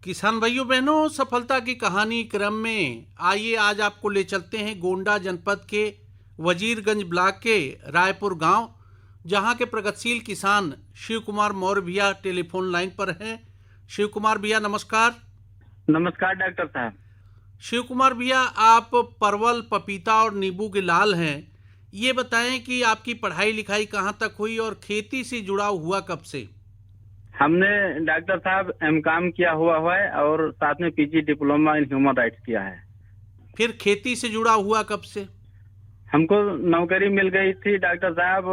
किसान भाइयों बहनों, सफलता की कहानी क्रम में आइए आज आपको ले चलते हैं गोंडा जनपद के वजीरगंज ब्लॉक के रायपुर गांव, जहां के प्रगतिशील किसान शिव कुमार मौर्य भैया टेलीफोन लाइन पर हैं। शिव कुमार भैया नमस्कार। नमस्कार डॉक्टर साहब। शिव कुमार भैया, आप परवल, पपीता और नींबू के लाल हैं। ये बताएं कि आपकी पढ़ाई लिखाई कहाँ तक हुई और खेती से जुड़ाव हुआ कब से? हमने डॉक्टर साहब एमकॉम किया हुआ है और साथ में PG diploma in human rights किया है। फिर खेती से जुड़ा हुआ कब से? हमको नौकरी मिल गई थी डॉक्टर साहब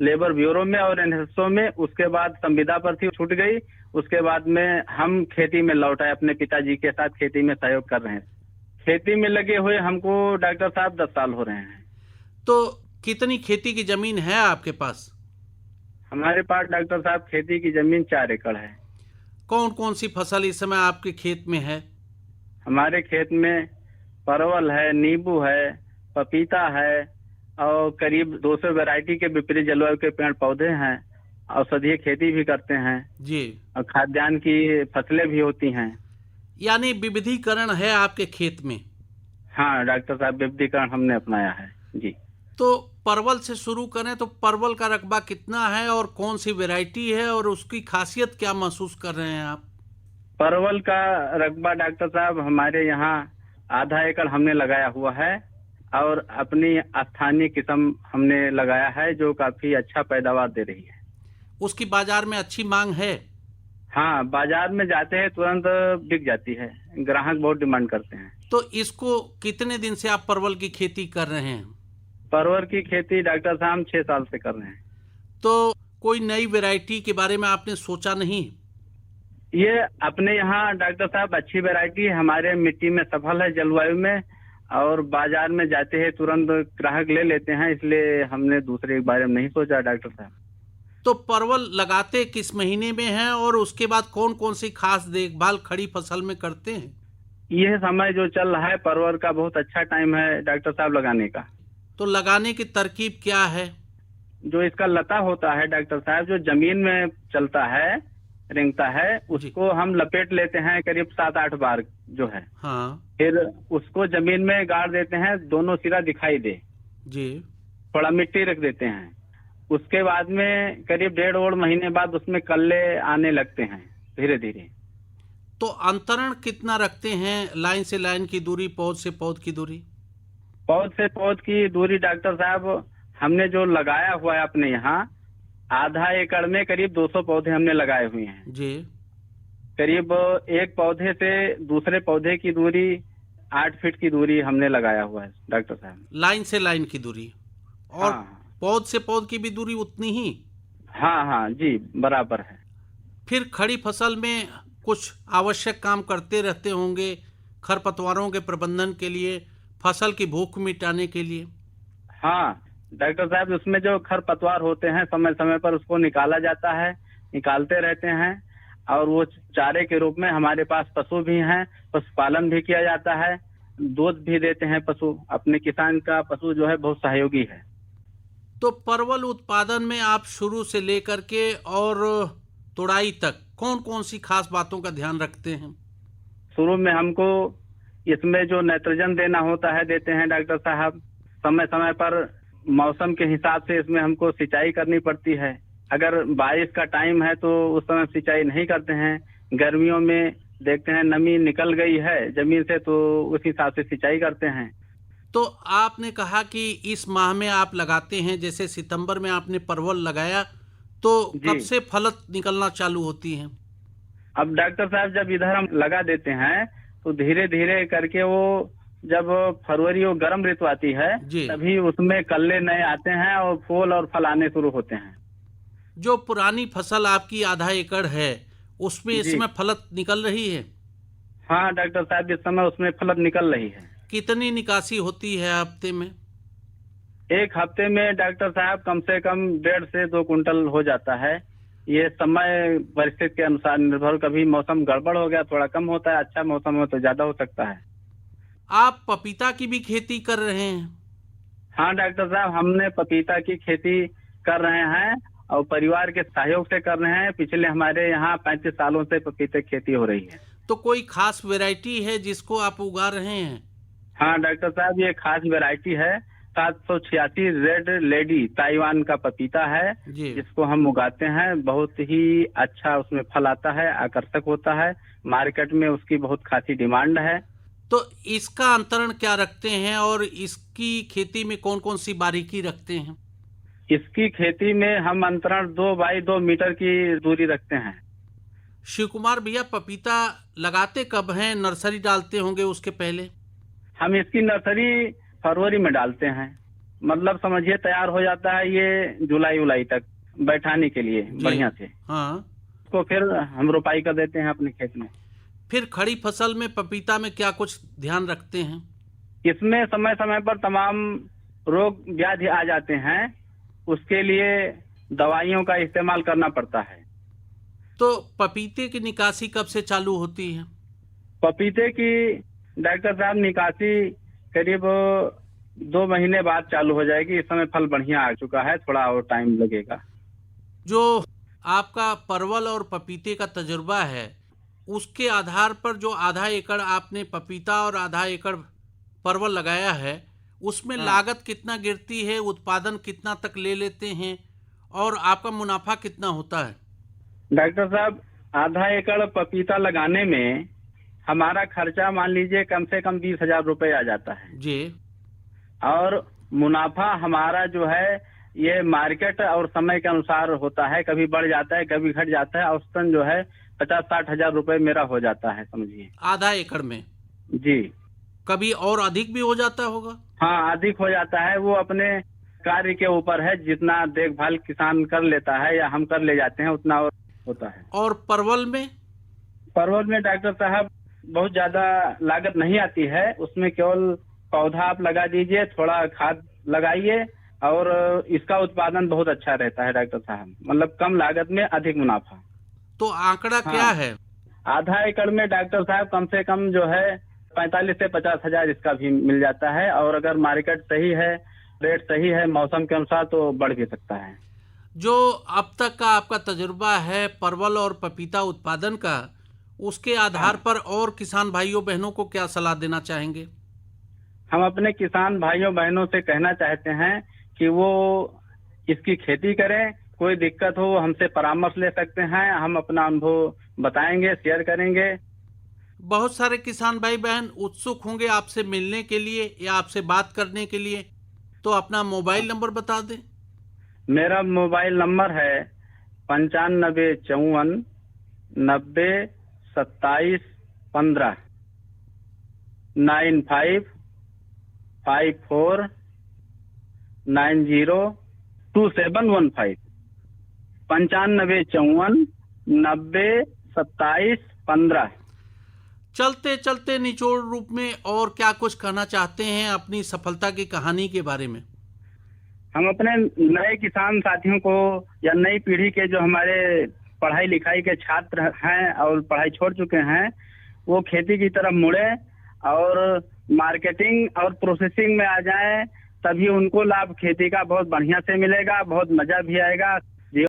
लेबर ब्यूरो में और एनएसओ में। उसके बाद संविदा पर थी, छूट गई। उसके बाद में हम खेती में लौट आए, अपने पिताजी के साथ खेती में सहयोग कर रहे हैं। खेती में लगे हुए हमको डॉक्टर साहब 10 साल हो रहे हैं। तो कितनी खेती की जमीन है आपके पास? हमारे पास डॉक्टर साहब खेती की जमीन 4 एकड़ है। कौन कौन सी फसल इस समय आपके खेत में है? हमारे खेत में परवल है, नींबू है, पपीता है और करीब 200 वैरायटी के विपरीत जलवायु के पेड़ पौधे हैं। औषधीय खेती भी करते हैं जी। और खाद्यान्न की फसलें भी होती हैं। यानी विविधीकरण है आपके खेत में। हाँ डॉक्टर साहब, विविधीकरण हमने अपनाया है जी। तो परवल से शुरू करें तो परवल का रकबा कितना है और कौन सी वैरायटी है और उसकी खासियत क्या महसूस कर रहे हैं आप? परवल का रकबा डॉक्टर साहब हमारे यहाँ आधा एकड़ हमने लगाया हुआ है और अपनी स्थानीय किस्म हमने लगाया है जो काफी अच्छा पैदावार दे रही है। उसकी बाजार में अच्छी मांग है? हाँ, बाजार में जाते हैं तुरंत बिक जाती है, ग्राहक बहुत डिमांड करते हैं। तो इसको कितने दिन से आप परवल की खेती कर रहे हैं? परवल की खेती डॉक्टर साहब हम 6 साल से कर रहे हैं। तो कोई नई वैरायटी के बारे में आपने सोचा नहीं? ये अपने यहाँ डॉक्टर साहब अच्छी वैरायटी है, हमारे मिट्टी में सफल है, जलवायु में, और बाजार में जाते हैं तुरंत ग्राहक ले लेते हैं, इसलिए हमने दूसरे के बारे में नहीं सोचा डॉक्टर साहब। तो परवल लगाते किस महीने में हैं और उसके बाद कौन कौन सी खास देखभाल खड़ी फसल में करते हैं? यह समय जो चल रहा है परवल का बहुत अच्छा टाइम है डॉक्टर साहब लगाने का। तो लगाने की तरकीब क्या है? जो इसका लता होता है डॉक्टर साहब, जो जमीन में चलता है, रेंगता है, उसको हम लपेट लेते हैं करीब 7-8 बार जो है। हाँ फिर उसको जमीन में गाड़ देते हैं, दोनों सिरा दिखाई दे जी। थोड़ा मिट्टी रख देते हैं। उसके बाद में करीब 1.5 महीने बाद उसमें कल्ले आने लगते हैं धीरे धीरे। तो अंतरण कितना रखते हैं? लाइन से लाइन की दूरी, पौध से पौध की दूरी? पौध से पौध की दूरी डॉक्टर साहब हमने जो लगाया हुआ है अपने यहाँ, आधा एकड़ में करीब 200 पौधे हमने लगाए हुए हैं जी। करीब एक पौधे से दूसरे पौधे की दूरी 8 फीट की दूरी हमने लगाया हुआ है डॉक्टर साहब। लाइन से लाइन की दूरी और हाँ पौध से पौध की भी दूरी उतनी ही? हाँ हाँ जी, बराबर है। फिर खड़ी फसल में कुछ आवश्यक काम करते रहते होंगे, खरपतवारों के प्रबंधन के लिए, फसल की भूख मिटाने के लिए। हाँ डॉक्टर साहब, उसमें जो खरपतवार होते हैं समय समय पर उसको निकाला जाता है, निकालते रहते हैं। और वो चारे के रूप में हमारे पास पशु भी हैं, पशुपालन भी किया जाता है, दूध भी देते हैं पशु। अपने किसान का पशु जो है बहुत सहयोगी है। तो परवल उत्पादन में आप शुरू से लेकर के और तुड़ाई तक कौन कौन सी खास बातों का ध्यान रखते हैं? शुरू में हमको इसमें जो नाइट्रोजन देना होता है देते हैं डॉक्टर साहब। समय समय पर मौसम के हिसाब से इसमें हमको सिंचाई करनी पड़ती है। अगर बारिश का टाइम है तो उस समय सिंचाई नहीं करते हैं। गर्मियों में देखते हैं नमी निकल गई है जमीन से तो उस हिसाब से सिंचाई करते हैं। तो आपने कहा कि इस माह में आप लगाते हैं, जैसे सितंबर में आपने परवल लगाया, तो कब से फलत निकलना चालू होती हैं? अब डॉक्टर साहब जब इधर हम लगा देते हैं तो धीरे धीरे करके वो जब फरवरी और गर्म ऋतु आती है तभी उसमें कल्ले नए आते हैं और फूल और फल आने शुरू होते हैं। जो पुरानी फसल आपकी आधा एकड़ है उसमें इस समय फलत निकल रही है? हाँ डॉक्टर साहब, इस समय उसमें फलत निकल रही है। कितनी निकासी होती है हफ्ते में? एक हफ्ते में डॉक्टर साहब कम से कम 1.5 से 2 कुंटल हो जाता है। ये समय परिस्थिति के अनुसार निर्भर, कभी मौसम गड़बड़ हो गया थोड़ा कम होता है, अच्छा मौसम हो तो ज्यादा हो सकता है। आप पपीता की भी खेती कर रहे हैं? हाँ डॉक्टर साहब, हमने पपीता की खेती कर रहे हैं और परिवार के सहयोग से कर रहे हैं। पिछले हमारे यहाँ 35 सालों से पपीते की खेती हो रही है। तो कोई खास वैरायटी है जिसको आप उगा रहे हैं? हाँ डॉक्टर साहब, ये खास वैरायटी है 786 रेड लेडी ताइवान का पपीता है, जी। जिसको हम उगाते हैं। बहुत ही अच्छा उसमें फल आता है, आकर्षक होता है, मार्केट में उसकी बहुत खासी डिमांड है। तो इसका अंतरण क्या रखते हैं और इसकी खेती में कौन कौन सी बारीकी रखते हैं? इसकी खेती में हम अंतरण 2 बाई 2 मीटर की दूरी रखते हैं। शिव कुमार भैया, पपीता लगाते कब हैं? नर्सरी डालते होंगे उसके पहले? हम इसकी नर्सरी फरवरी में डालते हैं, मतलब समझिए तैयार हो जाता है ये जुलाई तक बैठाने के लिए बढ़िया से। हाँ। उसको फिर हम रोपाई कर देते हैं अपने खेत में। फिर खड़ी फसल में पपीता में क्या कुछ ध्यान रखते हैं? इसमें समय समय पर तमाम रोग व्याधि आ जाते हैं, उसके लिए दवाइयों का इस्तेमाल करना पड़ता है। तो पपीते की निकासी कब से चालू होती है? पपीते की डॉक्टर साहब निकासी करीब 2 महीने बाद चालू हो जाएगी। इस समय फल बढ़िया आ चुका है, थोड़ा और टाइम लगेगा। जो आपका परवल और पपीते का तजुर्बा है, उसके आधार पर जो आधा एकड़ आपने पपीता और आधा एकड़ परवल लगाया है, उसमें लागत कितना गिरती है, उत्पादन कितना तक ले लेते हैं और आपका मुनाफा कितना होता है? डॉक्टर साहब, आधा एकड़ पपीता लगाने में हमारा खर्चा मान लीजिए कम से कम 20,000 रुपये आ जाता है जी। और मुनाफा हमारा जो है ये मार्केट और समय के अनुसार होता है, कभी बढ़ जाता है कभी घट जाता है। औसतन जो है 50-60 हजार रुपये मेरा हो जाता है, समझिए। आधा एकड़ में? जी। कभी और अधिक भी हो जाता होगा? हाँ, अधिक हो जाता है, वो अपने कार्य के ऊपर है। जितना देखभाल किसान कर लेता है या हम कर ले जाते हैं उतना और होता है। और परवल में? परवल में डॉक्टर साहब बहुत ज्यादा लागत नहीं आती है। उसमें केवल पौधा आप लगा दीजिए, थोड़ा खाद लगाइए और इसका उत्पादन बहुत अच्छा रहता है डॉक्टर साहब, मतलब कम लागत में अधिक मुनाफा। तो आंकड़ा क्या है? आधा एकड़ में डॉक्टर साहब कम से कम जो है 45 से 50 हजार इसका भी मिल जाता है। और अगर मार्केट सही है, रेट सही है मौसम के अनुसार, तो बढ़ भी सकता है। जो अब तक का आपका तजुर्बा है परवल और पपीता उत्पादन का, उसके आधार पर और किसान भाइयों बहनों को क्या सलाह देना चाहेंगे? हम अपने किसान भाइयों बहनों से कहना चाहते हैं कि वो इसकी खेती करें। कोई दिक्कत हो हमसे परामर्श ले सकते हैं, हम अपना अनुभव बताएंगे, शेयर करेंगे। बहुत सारे किसान भाई बहन उत्सुक होंगे आपसे मिलने के लिए या आपसे बात करने के लिए, तो अपना मोबाइल नंबर बता दें। मेरा मोबाइल नंबर है 9554 90 27 15 9554 90 2715 9554 90 27 15। चलते चलते निचोड़ रूप में और क्या कुछ कहना चाहते हैं अपनी सफलता की कहानी के बारे में? हम अपने नए किसान साथियों को या नई पीढ़ी के जो हमारे पढ़ाई लिखाई के छात्र हैं और पढ़ाई छोड़ चुके हैं, वो खेती की तरफ मुड़े और मार्केटिंग और प्रोसेसिंग में आ जाएं, तभी उनको लाभ खेती का बहुत बढ़िया से मिलेगा, बहुत मजा भी आएगा।